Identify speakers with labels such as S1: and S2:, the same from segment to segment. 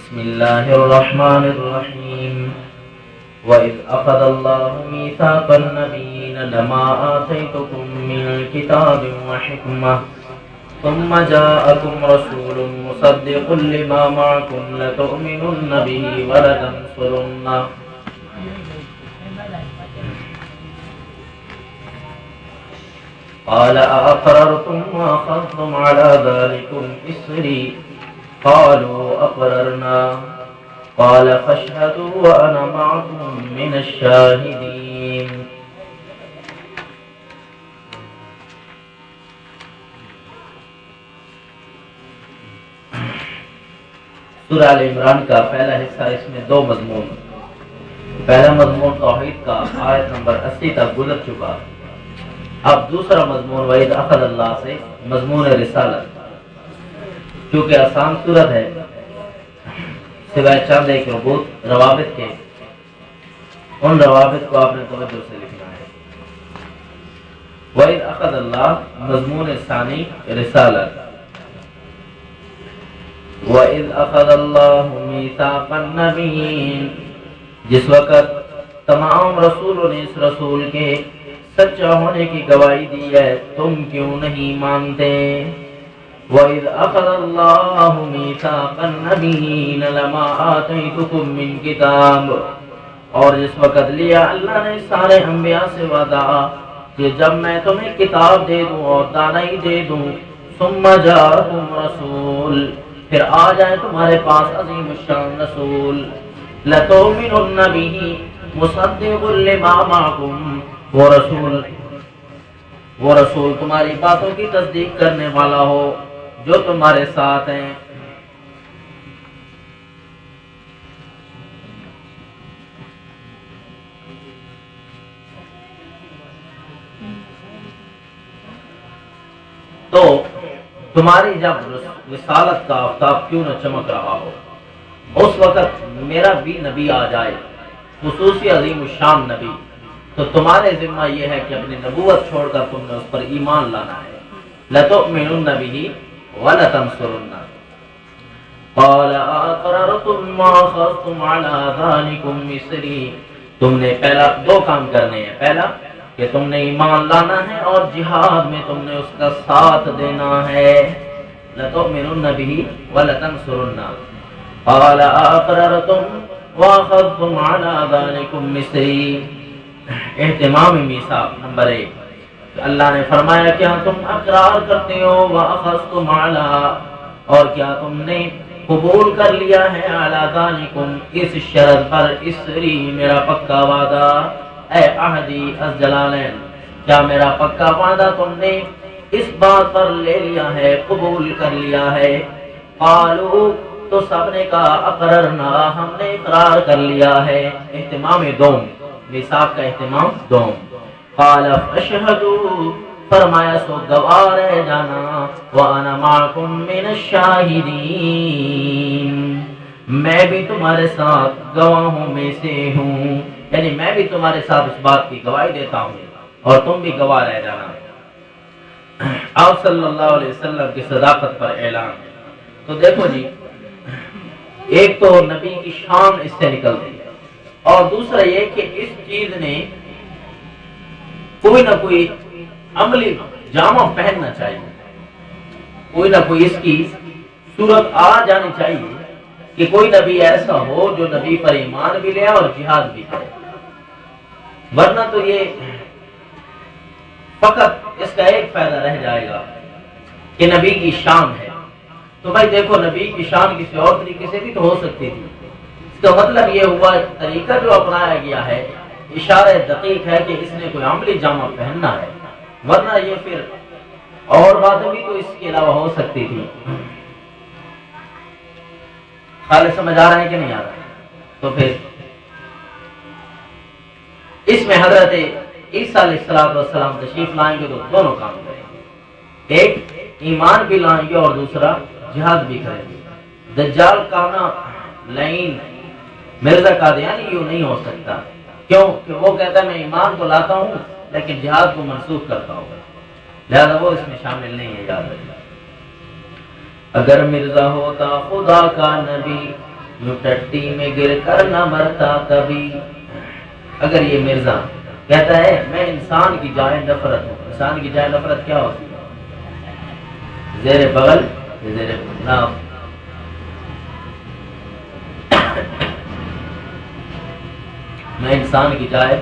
S1: بسم الله الرحمن الرحيم وإذ أخذ الله ميثاق النبيين لما آتيتكم من كتاب وحكمة ثم جاءكم رسول مصدق لما معكم لتؤمنن به ولتنصرنه قال أأقررتم وأخذتم على ذلكم إصري قالوا أقررنا قال فاشهدوا وأنا معكم من الشاهدين سورہ آل عمران کا پہلا حصہ، اس میں دو مضمون. پہلا مضمون توحید کا آیت نمبر 80 تک گزر چکا. اب دوسرا مضمون وعید اخذ اللہ سے مضمون رسالت. چونکہ آسان صورت ہے، سوائے چند ایک روابط کے، ان روابط کو آپ نے توجہ سے لکھنا ہے. وعید اخذ اللہ مضمون ثانی رسالت. وَإِذْ أَخَذَ اللَّهُ مِيثَاقَ النَّبِيِّينَ، جس وقت تمام رسولوں نے اس رسول کے سچا ہونے کی گواہی دی ہے، تم کیوں نہیں مانتے؟ وَإِذْ أَخَذَ اللَّهُ مِيثَاقَ النَّبِيِّينَ لَمَا آتَيْتُكُم مِّن كِتَابٍ، اور جس وقت لیا اللہ نے سارے انبیاء سے وعدہ کہ جب میں تمہیں کتاب دے دوں اور دانائی دے دوں، ثُمَّ جَاءَكُمْ رَسُولٌ، پھر آ جائے تمہارے پاس عظیم الشان رسول، لَتُؤْمِنُنَّ بِهِ مُصَدِّقٌ لِمَا مَعَكُمْ، وہ رسول تمہاری باتوں کی تصدیق کرنے والا ہو جو تمہارے ساتھ ہیں. تو تمہاری جب رسالت کا آفتاب کیوں نہ چمک رہا ہو، اس وقت میرا بھی نبی آ جائے، خصوصی عظیم الشان نبی، تو تمہارے ذمہ یہ ہے کہ اپنی نبوت چھوڑ کر تم نے اس پر ایمان لانا ہے. لَتُؤْمِنُنَّ بِهِ وَلَتَنصُرُنَّهُ قَالَ أَأَقْرَرْتُمْ وَأَخَذْتُمْ عَلَى ذَلِكُمْ إِصْرِي، تم نے پہلا دو کام کرنے ہیں. پہلا کہ تم نے ایمان لانا ہے اور جہاد میں تم نے اس کا ساتھ دینا ہے. لَتُؤْمِنُنَّ بِهِ وَلَتَنصُرُنَّهُ قَالَ أَأَقْرَرْتُمْ وَأَخَذْتُمْ عَلَى ذَلِكُمْ إِصْرِي. اہتمام میثاق نمبر 1، اللہ نے فرمایا کیا تم اقرار کرتے ہو، وَأَخَذْتُمْ عَلَى، اور کیا تم نے قبول کر لیا ہے، عَلَى ذَلِكُمْ، اس شرط پر، اسری میرا پکا وعدہ، اے عہدی الجلالین، کیا میرا پکا وعدہ تم نے اس بات پر لے لیا ہے، قبول کر لیا ہے. قالوا، تو سب نے کہا اقررنا، ہم نے اقرار کر لیا ہے. اہتمام دوم، میثاق کا اہتمام دوم. قال فاشهدوا، فرمایا سو گواہ رہ جانا، وانا معکم من الشاہدین، میں بھی تمہارے ساتھ گواہوں میں سے ہوں، یعنی میں بھی تمہارے ساتھ اس بات کی گواہی دیتا ہوں اور تم بھی گواہ رہ جانا. آپ صلی اللہ علیہ وسلم کی صداقت پر اعلان. تو دیکھو جی، ایک تو نبی کی شان اس سے نکل رہی ہے، اور دوسرا یہ کہ اس چیز نے کوئی نہ کوئی عملی جامہ پہننا چاہیے، کوئی نہ کوئی اس کی صورت آ جانی چاہیے کہ کوئی نبی ایسا ہو جو نبی پر ایمان بھی لے اور جہاد بھی کرے. ورنہ تو یہ فقط اس کا ایک فائدہ رہ جائے گا کہ نبی کی شان ہے. تو بھائی دیکھو، نبی کی شان کسی اور طریقے سے بھی تو ہو سکتی تھی. اس کا مطلب یہ ہوا طریقہ جو اپنایا گیا ہے اشارہ دقیق ہے کہ اس نے کوئی عملی جامہ پہننا ہے، ورنہ یہ پھر اور باتیں بھی تو اس کے علاوہ ہو سکتی تھی. خالص سمجھ آ رہا ہے کہ نہیں آ رہا ہے؟ تو پھر اس میں حضرت عیسیٰ علیہ السلام تشریف لائیں گے تو دونوں کام کریں گے، ایک ایمان بھی لائیں گے اور دوسرا جہاد بھی کریں گے. دجال کانا لعین مرزا قادیانی یوں نہیں ہو سکتا. کیوں کہ وہ کہتا ہے میں ایمان تو لاتا ہوں لیکن جہاد کو منسوخ کرتا ہوں، لہذا وہ اس میں شامل نہیں ہے. یاد رکھنا، اگر مرزا ہوتا خدا کا نبی یوں ٹٹی میں گر کر نہ مرتا کبھی. اگر یہ مرزا کہتا ہے میں انسان کی جائے نفرت ہوں، انسان کی جائے نفرت کیا ہوتی ہے؟ زیر بغل زیر ناف. میں انسان کی جائے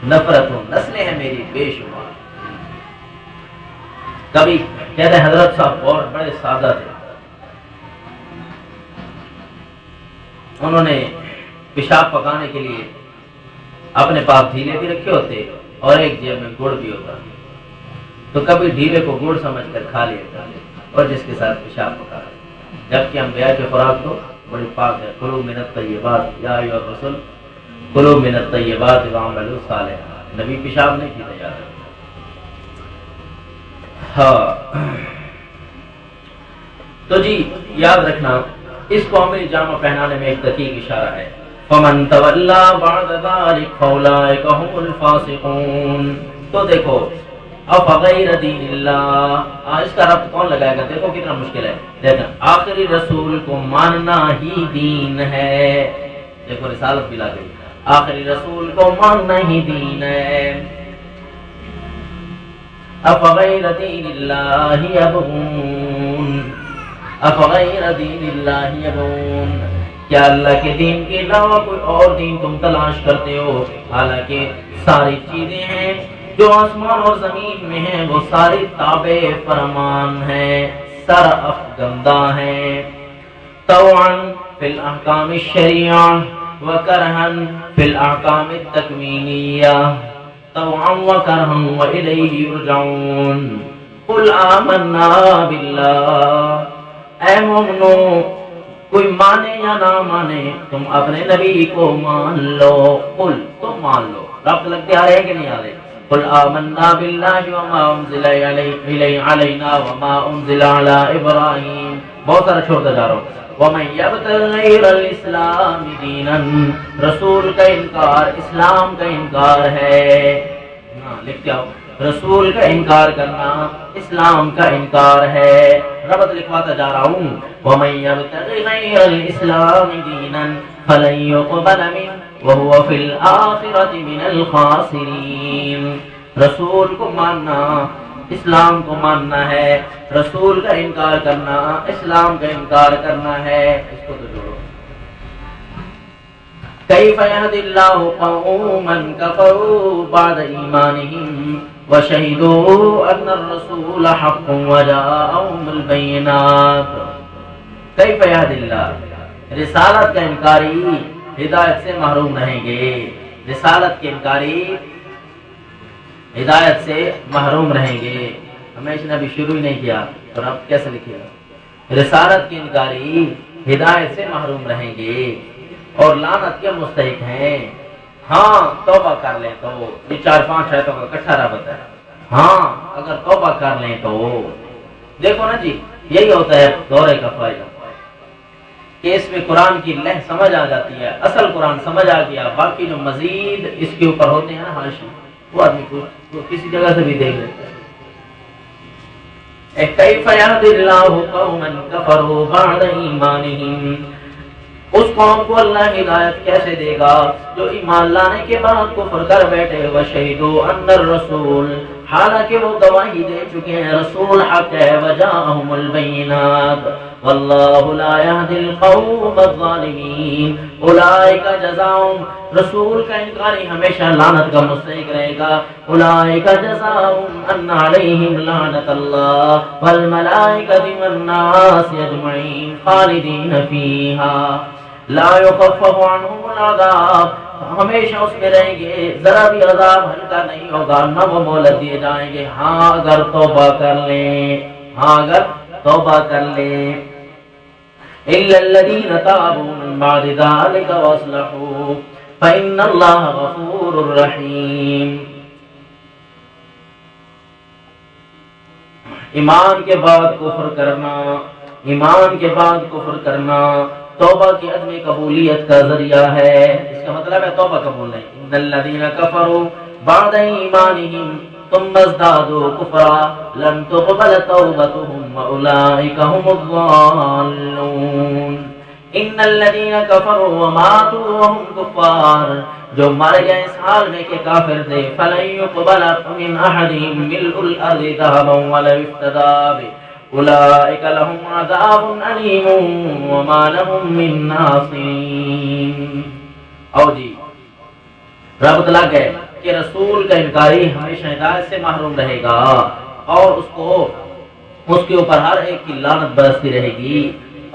S1: نفرت ہوں، نسلیں ہیں میری بے شمار. کبھی کہتے ہیں حضرت صاحب بہت بڑے سادہ تھے، انہوں نے پیشاب پکانے کے لیے اپنے پاس ڈھیلے بھی رکھے ہوتے اور ایک جیب میں گڑ بھی ہوتا، تو کبھی ڈھیلے کو گڑ سمجھ کر کھا لیا اور جس کے ساتھ پیشاب پکا. جبکہ انبیاء کی خوراک تو بڑی پاک ہے. کلوا من الطیبات یا ایھا الرسل کلوا من الطیبات واعملوا صالحا. نبی پیشاب نہیں پیتے یاد رکھو. ہاں تو جی یاد رکھنا اس کو عملی جامہ پہنانے میں ایک دقیق اشارہ ہے. فمن تولا بعد ذلك فاولئک هم الفاسقون. تو دیکھو افغیر دین اللہ، اس کا ربط کون لگائے گا؟ دیکھو کتنا مشکل ہے. دیکھیں آخری رسول کو ماننا ہی دین ہے. دیکھو رسالت بھی لا گئی، آخری رسول کو ماننا ہی دین ہے. افغیر دین اللہ یبغون، افغیر دین اللہ یبغون، کیا اللہ کے دین کے علاوہ کوئی اور دین تم تلاش کرتے ہو؟ حالانکہ ساری چیزیں ہیں جو آسمان اور زمین میں ہیں وہ ساری تابع فرمان ہیں، سر افگندہ ہیں. طوعا فی الاحکام الشریعہ وکرہا فی الاحکام التکوینیہ، طوعا وکرہا وإلیہ یرجعون. قل آمنا باللہ، اے مومنو کوئی مانے یا نہ مانے تم اپنے نبی کو مان لو. قل تم مان لو. رب لگتے آ رہے ہیں کہ نہیں آ رہے؟ قل آمنا باللہ وما انزل علینا وما انزل علی ابراہیم. بہت سارا چھوڑتا جا رہا ہوں. ومن یبتغ غیر الاسلام دینا، رسول کا انکار اسلام کا انکار ہے. لکھ کے آؤ، رسول کا انکار کرنا اسلام کا انکار ہے. ربط لکھواتا جا رہا ہوں. ومن یبتغ غیر الاسلام دینا فلن یقبل منہ وهو فی الآخرۃ من الخاسرین. رسول کو ماننا اسلام کو ماننا ہے، رسول کا انکار کرنا اسلام کا انکار کرنا ہے. اس کو تو جوڑو. کیف یہدی اللہ قوما کفروا بعد ایمانہم وشہدوا ان الرسول حق وجاءہم البینات. کیف یہدی اللہ، رسالت کا انکاری ہدایت سے محروم رہیں گے. رسالت کے انکاری ہدایت سے محروم رہیں گے. ہمیشہ نے ابھی شروع ہی نہیں کیا تو اب کیسے لکھے گا؟ رسالت کے انکاری ہدایت سے محروم رہیں گے اور لعنت کے مستحق ہیں. ہاں توبہ کر لیں تو یہ 4-5 آیتوں کا اکٹھا رابط ہے. ہاں اگر توبہ کر لیں تو دیکھو نا جی، یہی ہوتا ہے دورے کا فائدہ کہ اس میں قرآن کی لہ سمجھ آ جاتی ہے. اصل قرآن سمجھ آ گیا، باقی جو مزید اس کے اوپر ہوتے ہیں نا حاشی، وہ آدمی کو کسی جگہ سے بھی دیکھ لیتا ہے. کیف یہدی اللہ قوما کفروا بعد ایمانہم، اس قوم کو اللہ ہدایت کیسے دے گا جو ایمان لانے کے بعد کفر کر بیٹھے. وشہدوا ان الرسول، حالانکہ وہ گواہی دے چکے ہیں رسول حق ہے. وجاءہم البینات واللہ لا یہدی القوم الظالمین. اولئک جزاؤہم، رسول کا انکاری ہمیشہ لعنت کا مستحق رہے گا. اولئک جزاؤہم ان علیہم لعنت اللہ والملائکۃ والناس اجمعین خالدین فیہا لا یخفف عنہم العذاب. ہمیشہ اس میں رہیں گے، ذرا بھی عذاب ہلکا نہیں ہوگا، نہ وہ مہلت دیے جائیں گے. ہاں اگر توبہ کر لیں، ہاں اگر توبہ کر لیں. الا الذین تابوا من بعد ذلک واصلحوا فإن اللہ غفور رحیم. ایمان کے بعد کفر کرنا، ایمان کے بعد کفر کرنا توبہ کی عدم قبولیت کا ذریعہ ہے. اس کا مطلب ہے توبہ قبول نہیں. ان الذین کفروا بعد ایمانہم ثم ازدادوا کفرا لن تقبل توبتهم واولئک هم الضالون. ان ان الذين كفروا وماتوا وهم كفار، جو مر گئے اس حال میں کہ کافر تھے، فلن يقبل من احدهم ملء الارض ذهبا ولو افتدى به اولئك لهم عذاب الیم وما لهم من ناصرین۔ اور جی رب تعالیٰ کہے کہ رسول کا انکاری ہمیشہ ہدایت سے محروم رہے گا اور اس کے اوپر ہر ایک کی لعنت برستی رہے گی،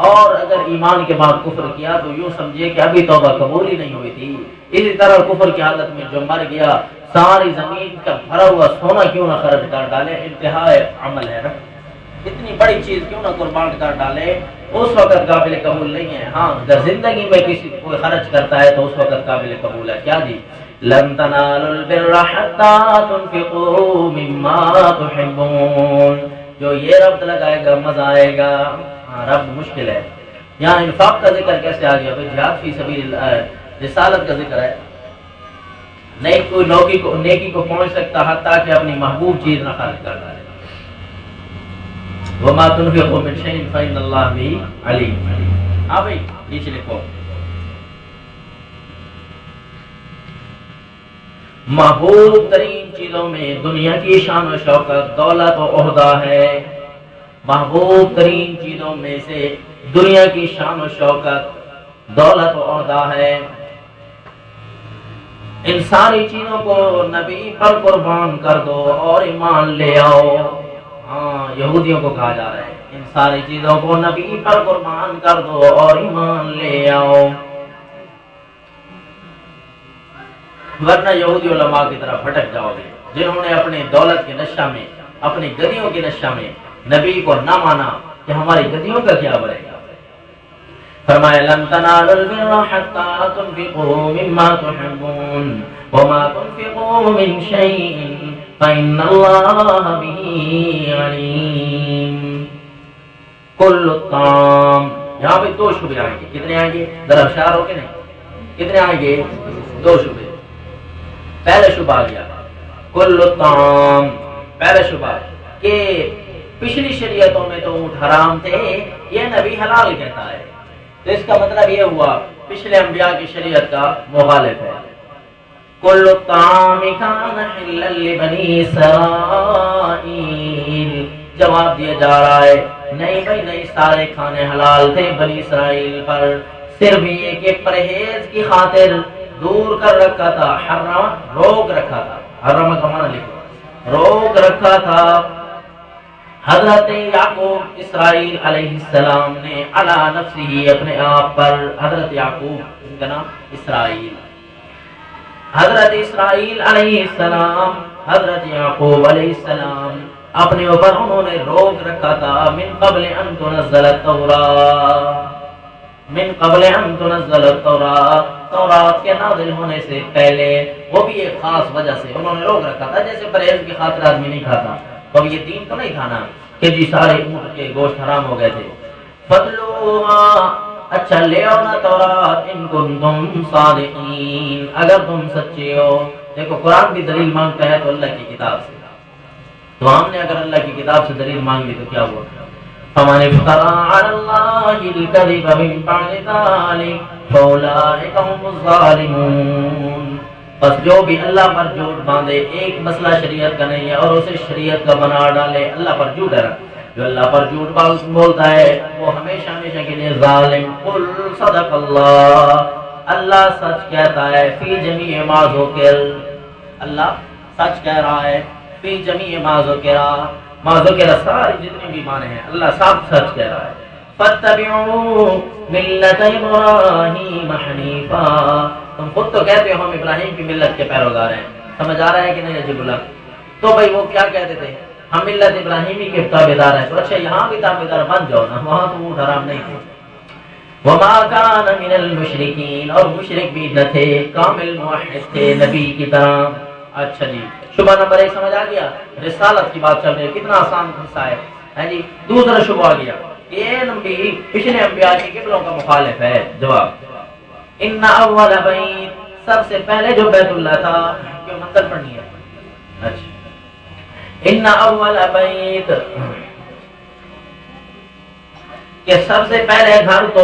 S1: اور اگر ایمان کے بعد کفر کیا تو یوں سمجھے کہ ابھی توبہ قبول ہی نہیں ہوئی تھی۔ اسی طرح کفر کی حالت میں جو مر گیا ساری زمین کا بھرا ہوا سونا کیوں نہ خرچ کر ڈالے، انتہا عمل ہے نا، اتنی بڑی چیز کیوں نہ قربان کر ڈالے، اس وقت قابل قبول نہیں ہے۔ ہاں اگر زندگی میں کسی کوئی خرچ کرتا ہے تو اس وقت قابل قبول ہے۔ کیا جی لن تنالوا البر حتى تنفقوا مما تحبون، جو یہ رب لگائے گا مزہ آئے گا۔ ہاں رب مشکل ہے۔ یہاں انفاق کا ذکر کیسے آ گیا؟ جہاد فی سبیل اللہ ہے، رسالت کا ذکر ہے، نہیں کوئی نیکی کو پہنچ سکتا حتیٰ کہ اپنی محبوب چیز نہ خرچ کر ڈالے۔ وما تنفقوا من شيء فإن الله به عليم۔ ہاں بھائی نیچے لکھو، محبوب ترین چیزوں میں دنیا کی شان و شوکت، دولت و عہدہ ہے۔ محبوب ترین چیزوں میں سے دنیا کی شان و شوکت، دولت و عہدہ ہے۔ ان ساری چیزوں کو نبی پر قربان کر دو اور ایمان لے آؤ۔ ہاں یہودیوں کو کہا جا رہا ہے ان ساری چیزوں کو نبی پر قربان کر دو اور ایمان لے آؤ، ورنہ یہودی علماء کی طرف بھٹک جاؤ گے جنہوں نے اپنے دولت کے نشہ میں، اپنی گدیوں کے نشہ میں نبی کو نہ مانا کہ ہماری گدیوں کا کیا بنے گا۔ فرمایا لن تنالوا البر حتى تنفقوا مما تحبون وما تنفقوا من شيء فإن الله به عليم۔ كل الطعام، یہاں پہ دو شبے آئیں گے، کتنے آئیں گے؟ ذرا ہوشیار ہو کے نہیں، کتنے آئیں گے؟ دو شبے۔ پہلا شبہ آ گیا کل الطعام، پہلا شبہ کہ پچھلی شریعتوں میں تو اونٹ حرام تھے، یہ نبی حلال کہتا ہے، تو اس کا مطلب یہ ہوا پچھلے انبیاء کی شریعت کا مخالف ہے۔ کل الطعام کان حلا لبنی اسرائیل، جواب دیا جا رہا ہے نہیں بھائی نہیں، سارے کھانے حلال تھے بنی اسرائیل پر، صرف یہ کہ پرہیز کی خاطر دور کر رکھا تھا، حرام روک رکھا تھا، حرام کا معنی لکھو، روک رکھا تھا حضرت یعقوب اسرائیل علیہ السلام نے علی نفسہ، اپنے آپ پر، حضرت یعقوب ان کا نام اسرائیل، حضرت اسرائیل علیہ السلام، حضرت یعقوب علیہ السلام اپنے اوپر انہوں نے روک رکھا تھا من قبل ان تنزل التوراۃ، من قبل ان تنزل التوراۃ، تورات کے نازل ہونے سے پہلے، وہ بھی ایک خاص وجہ سے انہوں نے روک رکھا تھا، جیسے پرہیز کی خاطر آدمی نہیں کھاتا، تو اب یہ دین تو نہیں تھا نا کہ جی سارے اونٹ کے گوشت حرام ہو گئے تھے۔ فَاتْلُوهَا، اچھا لے آؤ نا تورات ان کنتم صادقین، اگر تم سچے ہو۔ دیکھو قرآن بھی دلیل مانگتا ہے تو اللہ کی کتاب سے، تو ہم نے اگر اللہ کی کتاب سے دلیل مانگ لی تو کیا ہوا؟ فَمَنِ افْتَرَىٰ عَلَى اللَّهِ الْكَذِبَ مِن بَعْدِ ذَٰلِكَ فَأُولَٰئِكَ هُمُ الظَّالِمُونَ، بس جو بھی اللہ پر جھوٹ باندھے، ایک مسئلہ شریعت کا نہیں ہے اور اسے شریعت کا بنا ڈالے، اللہ پر جھوٹ ہے، جو اللہ پر جھوٹ بولتا ہے وہ ہمیشہ ہمیشہ کے لیے ظالم۔ قل صدق اللہ، اللہ سچ کہتا ہے، فی جمیع ما ذکر، اللہ سچ کہہ رہا ہے، فی جمیع ما ذکر، ما ذکر سارے جتنے بھی معنی ہیں اللہ سب سچ کہہ رہا ہے۔ فاتبعوا ملت ابراہیم حنیفا، تم خود تو کہتے ہو ہم ابراہیم کی ملت کے پیروکار ہیں، سمجھ آ رہا ہے کہ نہیں عجیب اللہ؟ تو بھائی وہ کیا کہتے تھے؟ ہم ملت ابراہیمی کے تابعدار ہیں، تو اچھا یہاں بھی تابعدار بن جاؤ نا، وہاں تو اونٹ حرام نہیں تھے۔ وما کان من المشرکین، اور مشرک بھی نہ تھے، کامل موحد تھے نبی کی طرح۔ اچھا جی شبہ نمبر 1 سمجھ آ گیا، رسالت کی بات چل رہی ہے، کتنا آسان حصہ ہے جی۔ دوسرا شبہ آ گیا، یہ نبی پچھلے انبیاء کی قبلوں کا مخالف ہے۔ جواب ان اول بیت، سب سے پہلے جو بیت اللہ تھا، کیوں منزل پڑھنی ہے؟ اچھا ان اول بیت، کہ سب سے پہلے گھر تو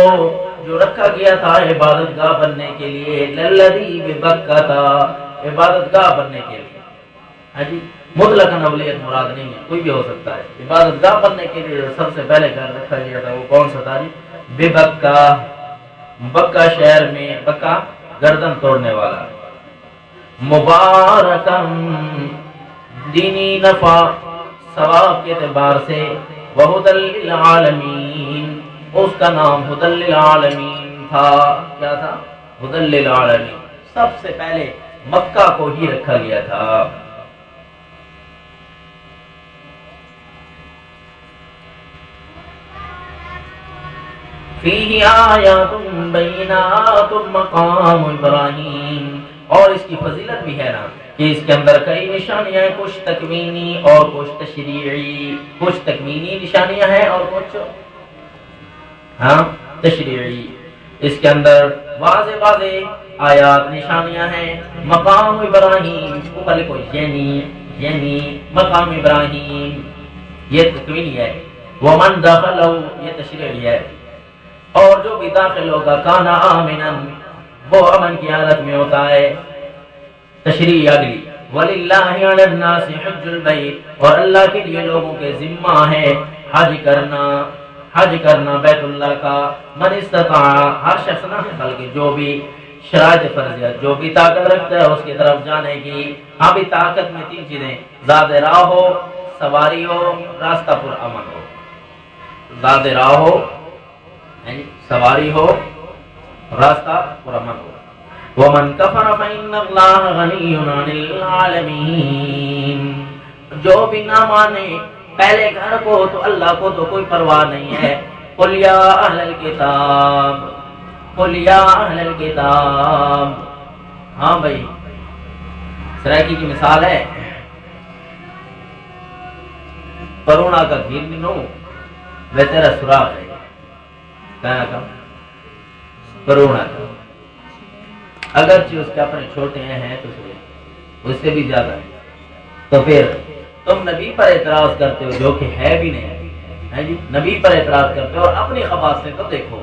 S1: جو رکھا گیا تھا عبادت گاہ بننے کے لیے، للذی ببکہ تھا، عبادت گاہ بننے کے لیے، ہاں جی، مطلقاً اولیت مراد نہیں ہے، کوئی بھی ہو سکتا ہے، عبادت گاہ بننے کے لیے سب سے پہلے گھر رکھا گیا تھا وہ کون سا تھا جی؟ ببکہ، بکہ شہر میں، بکہ گردن توڑنے والا، مبارکم دینی نفع ثواب کے اعتبار سے، وہدی للعالمین، اس کا نام ہدی للعالمین تھا، کیا تھا؟ ہدی للعالمین، سب سے پہلے مکہ کو ہی رکھا گیا تھا۔ فیہ آیات بینات مقام ابراہیم، اور اس کی فضیلت بھی ہے نا کہ اس کے اندر کئی نشانیاں ہیں، کچھ تکوینی اور کچھ تشریعی، کچھ تکوینی نشانیاں ہیں اور کچھ تشریعی، اس کے اندر واضح واضح آیات نشانیاں ہیں۔ مقام ابراہیم کو پہلے کو یعنی مقام ابراہیم، یہ تکوینی ہے، ومن دخلہ، یہ تشریعی ہے، اور جو بھی داخل ہوگا کانا آمنا، وہ امن کی حالت میں ہوتا ہے، تشریح اگلی، وَلِلَّهِ عَلَى النَّاسِ حِجُّ الْبَيْتِ، اور اللہ کے لیے لوگوں کے ذمہ ہے حج کرنا بیت اللہ کا، من استطاع، ہر شخص نہ بلکہ جو بھی شرائط فرضیت، جو بھی طاقت رکھتا ہے اس کی طرف جانے کی۔ ہاں بھی طاقت میں تین چیزیں، زاد راہ ہو، سواری ہو، راستہ پر امن ہو، زاد راہ ہو، سواری ہو، راستہ پر امن ہو۔ وَمَنْ كَفَرَ فَإِنَّ اللَّهَ غَنِيٌّ عَنِ الْعَالَمِينَ، جو بھی نہ مانے پہلے گھر کو تو اللہ کو تو کوئی پرواہ نہیں ہے۔ قُلْ يَا أَهْلَ الْكِتَابِ، قُلْ يَا أَهْلَ الْكِتَابِ، ہاں بھائی سرائکی کی مثال ہے، پرونا کا گھیر نو وہ تیرا سراغ ہے، کہاں کا؟ پرونا کا، اگرچہ اس کے اپنے چھوٹے ہیں تو اس سے بھی زیادہ ہے، تو پھر تم نبی پر اعتراض کرتے ہو جو کہ ہے بھی نہیں ہے جی، نبی پر اعتراض کرتے ہو اور اپنی خباستیں تو دیکھو،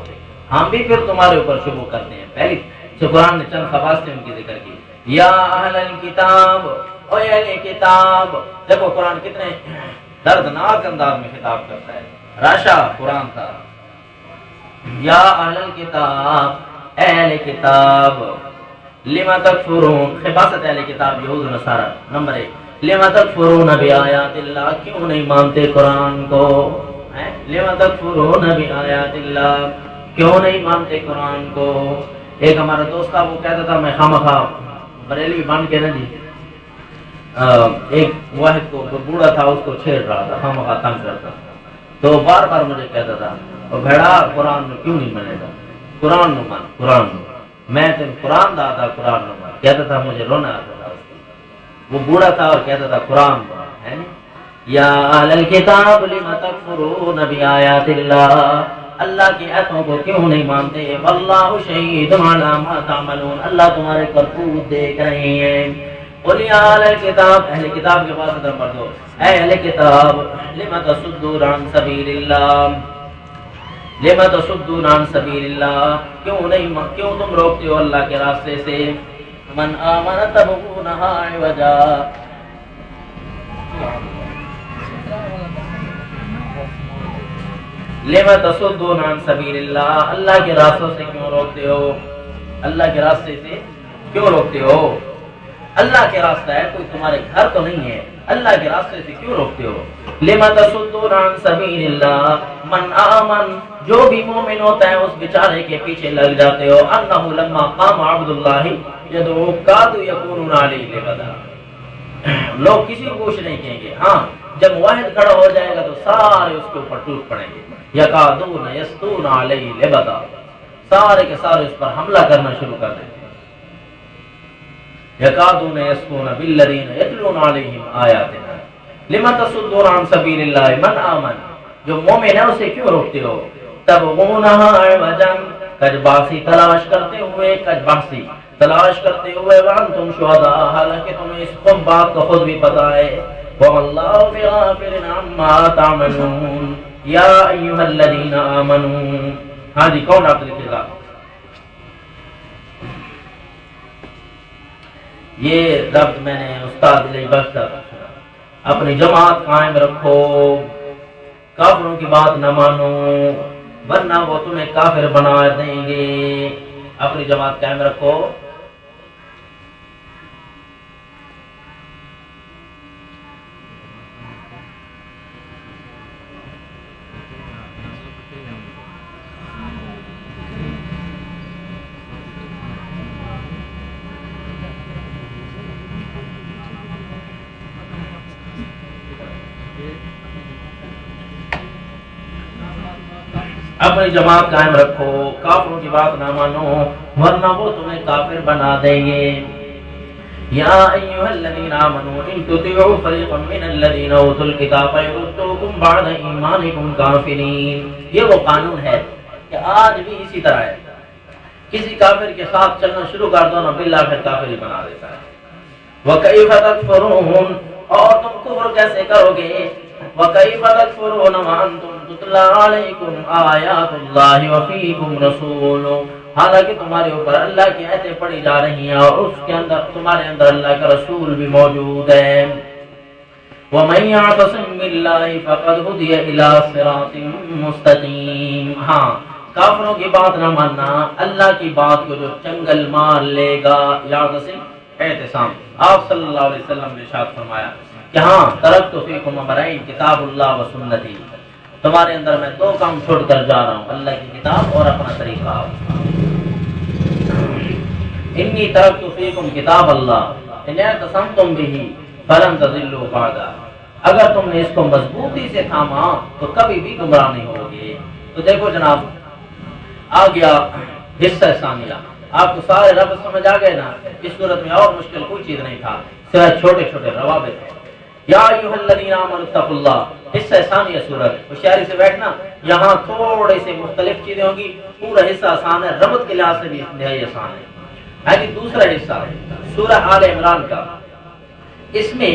S1: ہم بھی پھر تمہارے اوپر شروع کرتے ہیں۔ پہلی قرآن نے چند خباستیں ان کی ذکر کی، یا اہل الکتاب، او اہل کتاب، دیکھو قرآن کتنے دردناک انداز میں خطاب کرتا ہے، راشا قرآن تھا، یا اہل الکتاب، اہل کتاب، لما تکفرون، خباست اہل کتاب یہود و نصارہ، نمبر 1، لما تکفرون بآیات اللہ، کیوں نہیں مانتے قرآن کو، لما تکفرون بآیات اللہ، کیوں نہیں مانتے قرآن کو۔ ایک ہمارا دوست تھا، وہ کہتا تھا میں خامخواہ بریلوی بن کے نا جی، ایک واحد کو جو بوڑھا تھا اس کو چھیڑ رہا تھا، خامخواہ تنگ کرتا، تو بار بار مجھے کہتا تھا بھڑا قرآن میں کیوں نہیں مانے گا، قرآن نو مان، قرآن نو، میں تم قرآن دا تھا، قرآن نو مان، کہتا تھا، مجھے رونا آتا تھا، وہ بوڑھا تھا اور کہتا تھا قرآن ہے نا، یا اہل الکتاب لم تکفرون بآیات اللہ، اللہ کی آیتوں کو کیوں نہیں مانتے، واللہ شہید علی ما تعملون، اللہ تمہارے کرتوت دیکھ رہے ہیں۔ قل یا اہل الکتاب، اہل کتاب کے پاس نمبر 2، اے اہل کتاب لم تصدون عن سبیل اللہ، لما تصدون عن سبیل اللہ، کیوں تم روکتے ہو اللہ کے راستے سے، من آمن تبغونہا عوجا، لما تصدون عن سبیل اللہ، اللہ کے راستوں سے کیوں روکتے ہو، اللہ کے راستے سے کیوں روکتے ہو، اللہ کے راستہ ہے، کوئی تمہارے گھر تو نہیں ہے، اللہ کے راستے سے کیوں روکتے ہو۔ لما تصدون عن سبیل اللہ، من آمن، جو بھی مومن ہوتا ہے اس بیچارے کے پیچھے لگ جاتے ہو، انہ لما قام عبد اللہ یدعو کادوا یکونون علیہ لبدا، لوگ کسی کو کچھ نہیں کہیں گے، ہاں جب واحد کھڑا ہو جائے گا تو سارے اس کے اوپر ٹوٹ پڑیں گے، یکادون یستون علیہ لبدا، سارے کے سارے اس پر حملہ کرنا شروع کر دیں گے، یکادون یسطون بالذین یتلون علیہم آیاتنا، لما تصدون عن سبیل اللہ، من آمن، جو مومن ہے اسے کیوں روکتے ہو، تبغونہا عوجا، کجباسی تلاش کرتے ہوئے، کجباسی تلاش کرتے ہوئے، وانتم شہداء، حالانکہ تمہیں اس بات کا خود بھی پتا ہے، واللہ بغافل عما تعملون، یا ایھا الذین آمنوا، ہاں جی کون ڈاکٹر لکھے گا؟ یہ ضبط میں نے استاد علی بخش صاحب، اپنی جماعت قائم رکھو، کافروں کی بات نہ مانو ورنہ وہ تمہیں کافر بنا دیں گے، اپنی جماعت قائم رکھو۔ اپنی جماعت قائم رکھو، کافروں کی بات نہ مانو ورنہ وہ تمہیں کافر بنا دیں گے۔ یا ایھا الذین آمنوا ان تطیعوا فریقا من الذین اوتوا الکتاب یردوکم بعد ایمانکم کافرین۔ یہ وہ قانون ہے کہ آج بھی اسی طرح ہے، کسی کافر کے ساتھ چلنا شروع کر دو نا باللہ پھر کافر ہی بنا دیتا ہے۔ وَكَيْفَ تَكْفُرُونَ، اور تم کفر کیسے کرو گے؟ وَكَيْفَ تَكْفُرُونَ وَأَنْتُمْ تُتْلَىٰ عَلَيْكُمْ آيَاتُ اللَّهِ وَفِيكُمْ رَسُولُهُ، حالانکہ تمہارے اوپر اللہ کی آیتیں پڑھی جا رہی ہیں اور اس کے اندر تمہارے اندر اللہ کا رسول بھی موجود ہے۔ وَمَن يَعْتَصِم بِاللَّهِ فَقَدْ هُدِيَ إِلَىٰ صِرَاطٍ مُّسْتَقِيمٍ۔ ہاں کافروں کی بات نہ ماننا، اللہ کی بات کو جو چنگل مار لے گا، یعتصم اعتصام۔ آپ صلی اللہ علیہ وسلم نے ارشاد فرمایا کہ ہاں ترکت فیکم امرین کتاب اللہ و سنتی، تمہارے اندر میں دو کام چھوڑ کر جا رہا ہوں، اللہ کی کتاب اور اپنا طریقہ۔ انی ترکت فیکم کتاب اللہ ان اعتصمتم بہ فلن تضلوا بعدا، اگر تم نے اس کو مضبوطی سے تھاما تو کبھی بھی گمراہ نہیں ہوگے۔ تو دیکھو جناب آ گیا حصہ ثانیہ، آپ کو سارے رب سمجھ آ گئے نا، اس صورت میں اور مشکل کوئی چیز نہیں تھا سوائے چھوٹے چھوٹے روابط۔ یا ایھا الذین آمنوا اتقوا اللہ، حصہ ثانیہ سورت، ہوشیاری سے بیٹھنا، یہاں تھوڑے سے مختلف چیزیں ہوں گی، پورا حصہ آسان ہے، ربط کے لحاظ سے بھی انتہائی آسان ہے۔ دوسرا حصہ ہے سورہ آل عمران کا، اس میں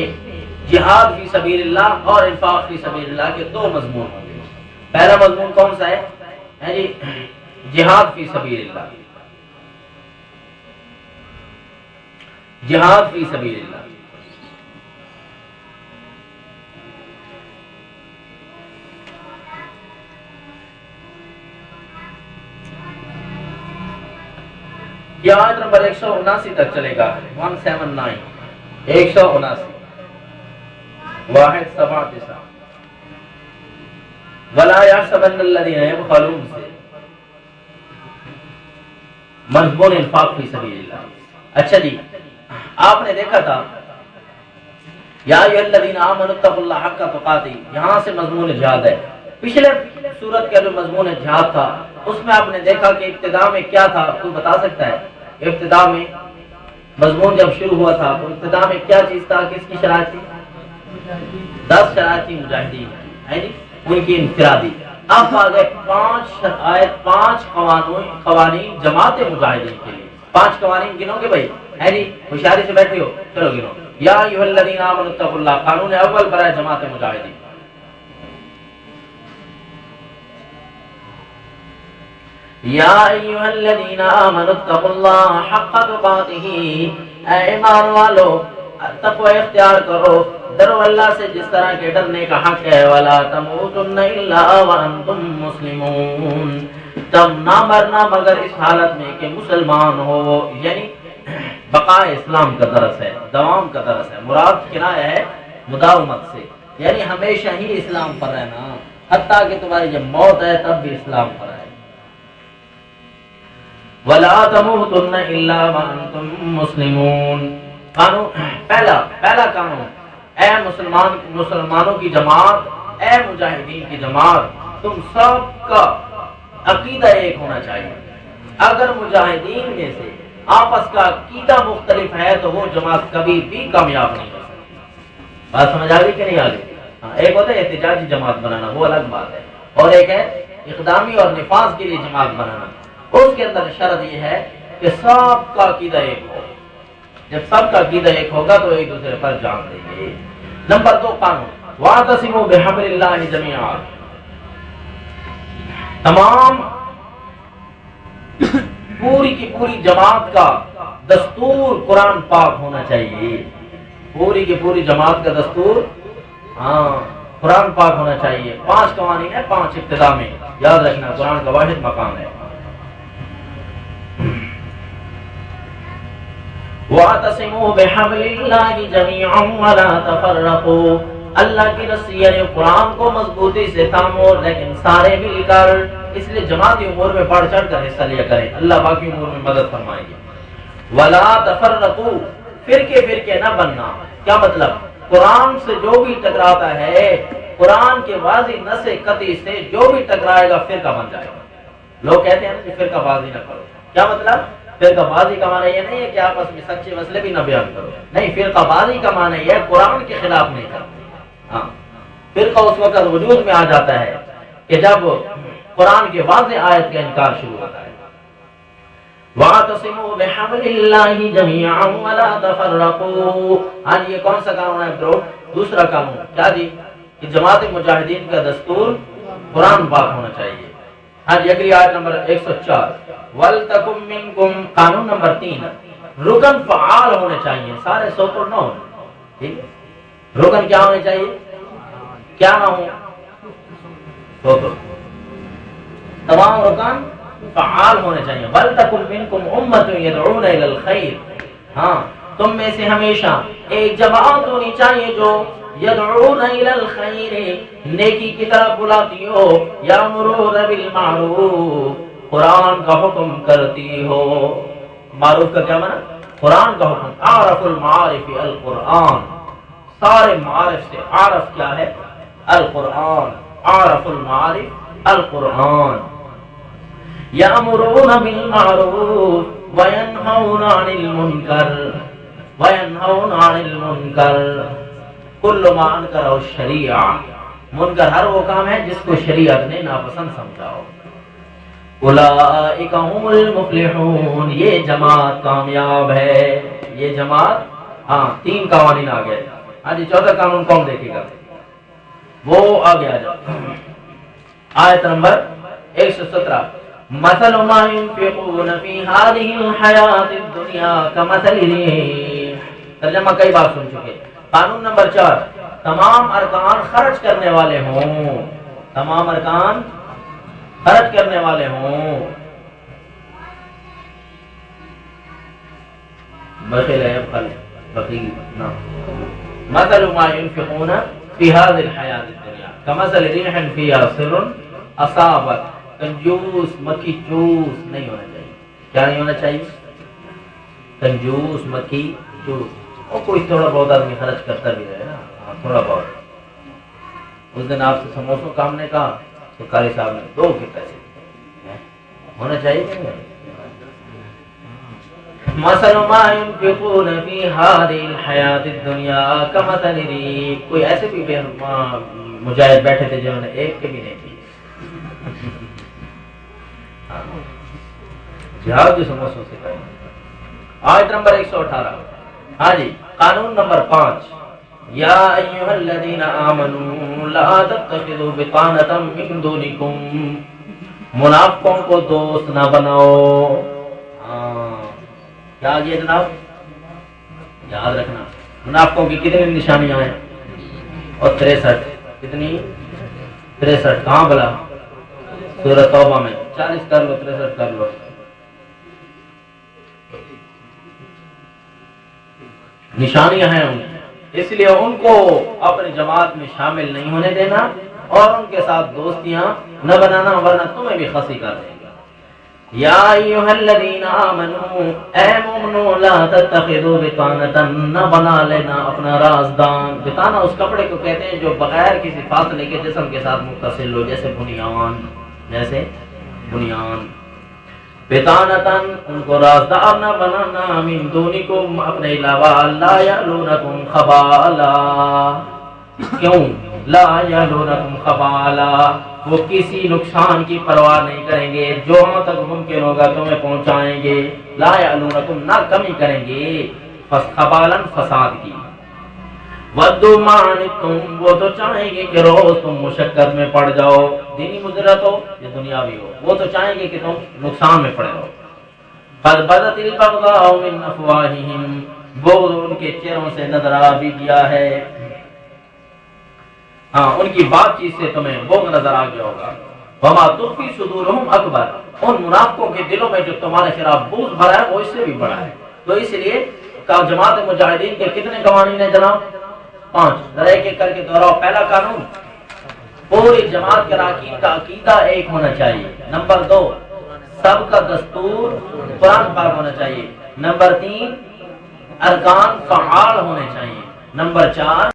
S1: جہاد فی سبیل اللہ اور انفاق فی سبیل اللہ کے دو مضمون ہوں گے۔ پہلا مضمون کون سا ہے جی؟ جہاد فی سبیل اللہ، جہاد فی سبیل اللہ۔ یہ آیت نمبر 179 تک چلے گا، 179 179 179 وَلَا يَحْسَبَنَّ الَّذِينَ يَبْخَلُونَ سے مضمون انفاق فی سبیل اللہ۔ اچھا جی، آپ نے دیکھا تھا یا ایھا الذین آمنوا اتقوا اللہ حق تقاتہ، یہاں سے مضمون جہاد ہے۔ پچھلے سورت کا جو مضمون جہاد تھا اس میں آپ نے دیکھا کہ ابتدا میں کیا تھا، کوئی بتا سکتا ہے؟ ابتدا میں مضمون جب شروع ہوا تھا تو ابتدا میں کیا چیز تھا، کس کی شرائط تھی؟ 10 شرائط تھی مجاہدین کی، ان کی انفرادی۔ اب آگے 5 شرائط، 5 قوانین جماعت مجاہدین کے لیے۔ 5 قوانین گنو گے بھائی؟ ہے جی ہوشیاری سے بیٹھے ہو، چلو گنو۔ یا ایھا الذین آمنوا اتقوا اللہ، قانون اول برائے جماعت مجاہدین۔ یا ایھا الذین آمنوا اتقوا اللہ حق تقاتہ، اے ایمان والو تقوی اختیار کرو، ڈرو اللہ سے جس طرح کے ڈرنے کا حق ہے۔ ولا تموتن الا وانتم مسلمون، تم نہ مرنا مگر اس حالت میں کہ مسلمان ہو، یعنی بقاء اسلام کا درس ہے، دوام کا درس ہے، مراد کنایہ ہے مداومت سے، یعنی ہمیشہ ہی اسلام پر رہنا، حتیٰ کہ تمہاری جب موت ہے تب بھی اسلام پر ہے۔ وَلَا تَمُوتُنَّ إِلَّا وَأَنْتُمْ مُسْلِمُونَ، قانون پہلا قانون، اے مسلمانوں کی جماعت، اے مجاہدین کی جماعت، تم سب کا عقیدہ ایک ہونا چاہیے۔ اگر مجاہدین میں سے آپس کا عقیدہ مختلف ہے تو وہ جماعت کبھی بھی کامیاب نہیں ہو سکتی۔ بات سمجھ آ گئی کہ نہیں آ گئی؟ ایک ہوتا ہے احتجاجی جماعت بنانا، وہ الگ بات ہے، اور ایک ہے اقدامی اور نفاذ کے لیے جماعت بنانا۔ اس کے اندر شرط یہ ہے کہ سب کا عقیدہ ایک ہو، جب سب کا عقیدہ ایک ہوگا تو ایک دوسرے پر جان دیں گے۔ نمبر 2 قانون، وَاعْتَصِمُوا بِحَبْلِ اللَّهِ جَمِيعًا، تمام پوری کی پوری جماعت کا دستور قرآن پاک ہونا چاہیے، پوری کی پوری جماعت کا دستور قرآن پاک ہونا چاہیے۔ 5 قوانین ہے، 5 ابتدا میں، یاد رکھنا قرآن کا واحد مقام ہے۔ وَاعْتَصِمُوا بِحَبْلِ اللَّهِ جَمِيعًا وَلَا تَفَرَّقُوا، اللہ کی رسی یعنی قرآن کو مضبوطی سے تھامو لیکن سارے مل کر، اس لیے جماعتی امور میں بڑھ چڑھ کر حصہ لیا کریں، اللہ باقی امور میں مدد فرمائیں گے۔ وَلَا تَفَرَّقُوا، فرقے نہ بننا، کیا مطلب؟ قرآن سے جو بھی ٹکراتا ہے، قرآن کے واضح نص قطعی سے جو بھی ٹکرائے گا فرقہ بن جائے گا۔ لوگ کہتے ہیں کہ فرقہ بازی نہ کرو، کیا مطلب؟ فرقہ بازی کا معنی یہ نہیں ہے کہ آپس میں سچے مسئلے بھی نہ بیان کرو، نہیں، فرقہ بازی کا معنی یہ ہے قرآن کے خلاف نہیں کرو۔ ہاں، فرقہ اس وقت وجود میں آ جاتا ہے کہ جب قرآن کے واضح آیت کا انکار شروع ہوتا ہے۔ وَاعْتَصِمُوا بِحَبْلِ اللَّهِ جَمِيعًا وَلَا تَفَرَّقُوا، آج یہ کون سا قانون ہے برو؟ دوسرا قانون کیا جی؟ کہ جماعت مجاہدین کا دستور قرآن پاک ہونا چاہیے۔ ہاں جی، اگلی آیت نمبر 104، وَلْتَكُمْ مِنْكُمْ، قانون نمبر 3، رکن فعال ہونے چاہیے، سارے سوپر نہ ہونے، ٹھیک ہے؟ رکن کیا ہونے چاہیے؟ کیا نہ ہو؟ سوپر، تمام رکن فعال ہونے چاہیے۔ وَلْتَكُمْ مِنْكُمْ أُمَّةٌ يَدْعُونَ إِلَى الْخَيْرِ، ہاں، تم میں سے ہمیشہ ایک جماعت ہونی چاہیے جو يَدْعُونَ إِلَى الْخَيْرِ، نیکی کی طرف بلاتی ہو، يَأْمُرُونَ بِالْمَعْرُوفِ، قرآن کا حکم کرتی ہو۔ معروف کا کیا معنی؟ قرآن کا حکم۔ اعرف المعارف القرآن، سارے معارف سے عارف کیا ہے؟ القرآن، اعرف المعارف القرآن۔ یأمرون بالمعروف وینہون عن المنکر، وینہون عن المنکر کل ما انکرہ الشریعہ، منکر ہر وہ کام ہے جس کو شریعت نے ناپسند سمجھا ہو۔ اولئک هم المفلحون، یہ جماعت کامیاب ہے، یہ جماعت، ہاں 3 قوانین آ گئے۔ ہاں جی، 14 قانون کون دیکھے گا؟ وہ آ گیا جب آیت نمبر 117، مثل ما ينفقون في هذه الحياة الدنيا كمثل ريح، ترجمہ کئی بار سن چکے۔ قانون نمبر 4، تمام ارکان خرچ کرنے والے ہوں، تمام ارکان خرچ کرنے والے ہوں۔ بخیل ہے بخل بخیل نہ، مثل ما ينفقون في هذه الحياة الدنيا كمثل ريح فيها صر أصابت، کنجوس مکھی چوس نہیں ہونا چاہیے۔ کیا نہیں ہونا چاہیے؟ کنجوس مکھی چوس، اور کوئی تھوڑا بہت آدمی خرچ کرتا بھی رہے نا، تھوڑا بہت۔ اس دن آپ سے سموسوں کا ہم نے کہا تو قاری صاحب نے 2 کے پیسے ہونا چاہیے کہ نہیں؟ مثل ما ينفقون في هذه الحياة الدنيا كمثل ريح، کوئی ایسے بھی مجاہد بیٹھے تھے جنہوں نے ایک کے بھی نہیں کی جہاد جو سموسوں سے کریں۔ آیت نمبر 118، ہاں جی، قانون نمبر 5، یا ایھا الذین آمنوا لا تتخذوا بطانة من دونکم، منافقوں کو دوست نہ بناؤ۔ کیا یہ جناب یاد رکھنا، منافقوں کی کتنی نشانیاں ہیں؟ اور 63، کتنی؟ 63 کہاں بلا؟ سورۃ توبہ میں 40 کر لو، 63 کر لو۔ نشانیاں ہیں ان، اس لیے ان کو اپنی جماعت میں شامل نہیں ہونے دینا اور ان کے ساتھ دوستیاں نہ بنانا، ورنہ تمہیں بھی خسی کر دیں گے۔ یا ایھا الذین آمنوا، اے مومنو، لا تتخذوا بطانۃ، نہ بنا لینا اپنا رازدان۔ بطانہ اس کپڑے کو کہتے ہیں جو بغیر کسی فاصلے کے جسم کے ساتھ متصل ہو، جیسے بنیان، جیسے بنیان۔ بطانتاً، ان کو رازدار نہ بنانا، من دونکم، اپنے علاوہ، لا یعلونکم خبالا، کیوں؟ لا یعلونکم خبالا، وہ کسی نقصان کی پرواہ نہیں کریں گے، جو تک ممکن ہوگا تمہیں پہنچائیں گے۔ لا یعلونکم، نہ کمی کریں گے، خبالاً، فساد کی۔ وَدُّوا مَا عَنِتُّمْ، وہ تو چاہیں گے کہ روز تم مشقت میں پڑ جاؤ، دینی مضرت ہو یا دنیاوی ہو، وہ تو چاہیں گے کہ تم نقصان میں پڑے رہو۔ قد بدت البغضاء من افواہہم، بغض ان کے چہروں سے نظر آ بھی گیا ہے، ہاں ان کی بات چیت سے تمہیں بغض نظر آ گیا ہوگا۔ وما تخفی صدورہم اکبر، ان منافقوں کے دلوں میں جو تمہارے خلاف بغض بھرا ہے وہ اس سے بھی بڑا ہے۔ تو اس لیے جماعت مجاہدین کے کتنے قوانین ہیں جناب؟ 5۔ ذرا ایک ایک کر کے دہراؤ۔ پہلا قانون، پوری جماعت کے اراکین کا عقیدہ ایک ہونا چاہیے۔ نمبر 2، سب کا دستور قرآن پاک ہونا چاہیے۔ نمبر 3، ارکان فعال ہونے چاہیے۔ نمبر 4